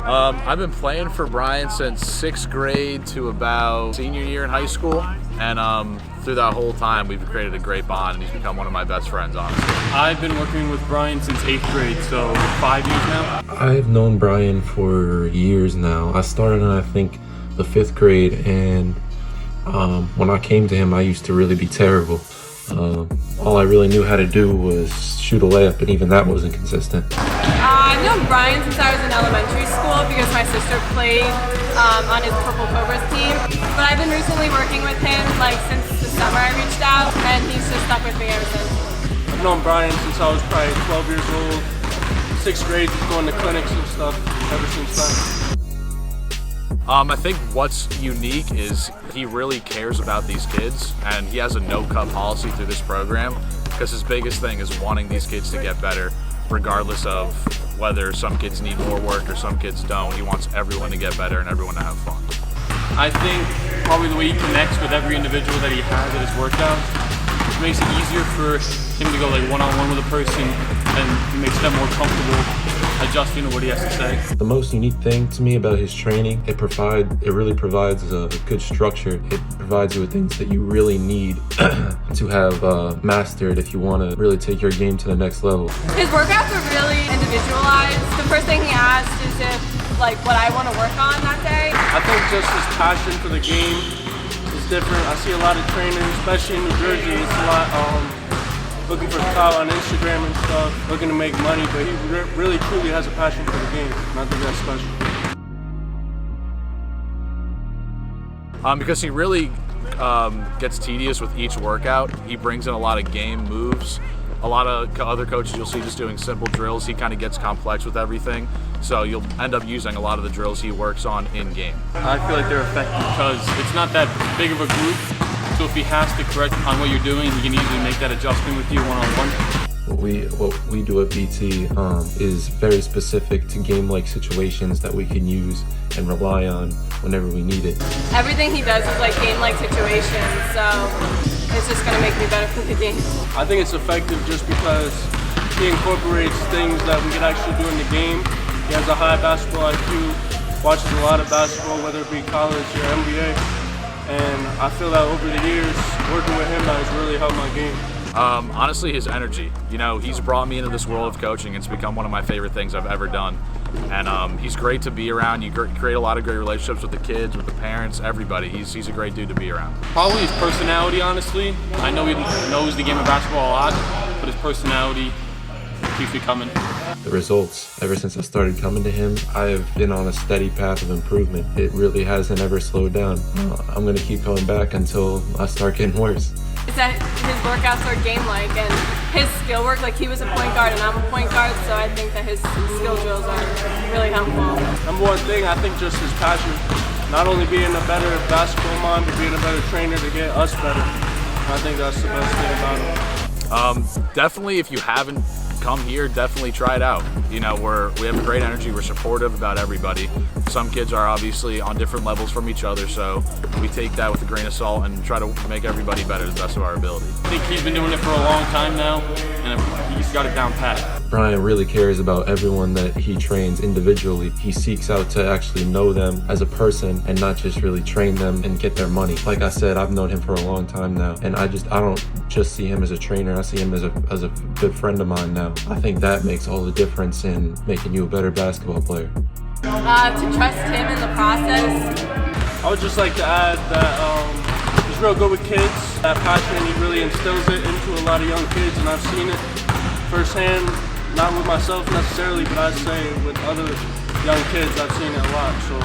I've been playing for Brian since 6th grade to about senior year in high school, and through that whole time we've created a great bond, and he's become one of my best friends, honestly. I've been working with Brian since 8th grade, so 5 years now. I've known Brian for years now. I started in, I think, the 5th grade, and when I came to him, I used to really be terrible. All I really knew how to do was shoot a layup, and even that wasn't consistent. I've known Brian since I was in elementary school because my sister played on his Purple Cobras team. But I've been recently working with him since the summer I reached out, and he's just stuck with me ever since. I've known Brian since I was probably 12 years old. 6th grade, just going to clinics and stuff ever since then. I think what's unique is he really cares about these kids, and he has a no-cut policy through this program because his biggest thing is wanting these kids to get better, regardless of whether some kids need more work or some kids don't. He wants everyone to get better and everyone to have fun. I think probably the way he connects with every individual that he has at his workout makes it easier for him to go one-on-one with a person, and it makes them more comfortable adjusting to what he has to say. The most unique thing to me about his training, it really provides a good structure. It provides you with things that you really need to have mastered if you want to really take your game to the next level. His workouts are really individualized. The first thing he asks is what I want to work on that day. I think just his passion for the game is different. I see a lot of trainers, especially in New Jersey, it's a lot looking for clout on Instagram and stuff, looking to make money, but he really truly has a passion for the game, and I think that's special. Because he really gets tedious with each workout. He brings in a lot of game moves. A lot of other coaches you'll see just doing simple drills. He kind of gets complex with everything, so you'll end up using a lot of the drills he works on in game. I feel like they're effective because it's not that big of a group, so if he has to correct on what you're doing, he can easily make that adjustment with you one-on-one. What we do at BT is very specific to game-like situations that we can use and rely on whenever we need it. Everything he does is game-like situations, so it's just going to make me better for the game. I think it's effective just because he incorporates things that we can actually do in the game. He has a high basketball IQ, watches a lot of basketball, whether it be college or NBA. And I feel that over the years, working with him, that has really helped my game. Honestly, his energy. He's brought me into this world of coaching. It's become one of my favorite things I've ever done. And he's great to be around. You create a lot of great relationships with the kids, with the parents, everybody. He's a great dude to be around. Probably his personality, honestly. I know he knows the game of basketball a lot, but his personality keeps me coming. The results, ever since I started coming to him, I've been on a steady path of improvement. It really hasn't ever slowed down. I'm going to keep coming back until I start getting worse. Is that his workouts are game-like, and his skill work, he was a point guard and I'm a point guard, so I think that his skill drills are really helpful. Number one thing, I think just his passion. Not only being a better basketball mind, but being a better trainer to get us better. I think that's the best thing about him. Definitely, if you haven't come here, definitely try it out. We have a great energy. We're supportive about everybody. Some kids are obviously on different levels from each other, so we take that with a grain of salt and try to make everybody better to the best of our ability. I think he's been doing it for a long time now, and he's got it down pat. Brian really cares about everyone that he trains individually. He seeks out to actually know them as a person and not just really train them and get their money. Like I said, I've known him for a long time now, and I don't just see him as a trainer. I see him as a good friend of mine now. I think that makes all the difference in making you a better basketball player. To trust him in the process. I would just like to add that he's real good with kids. That passion, he really instills it into a lot of young kids, and I've seen it firsthand, not with myself necessarily, but I'd say with other young kids, I've seen it a lot. So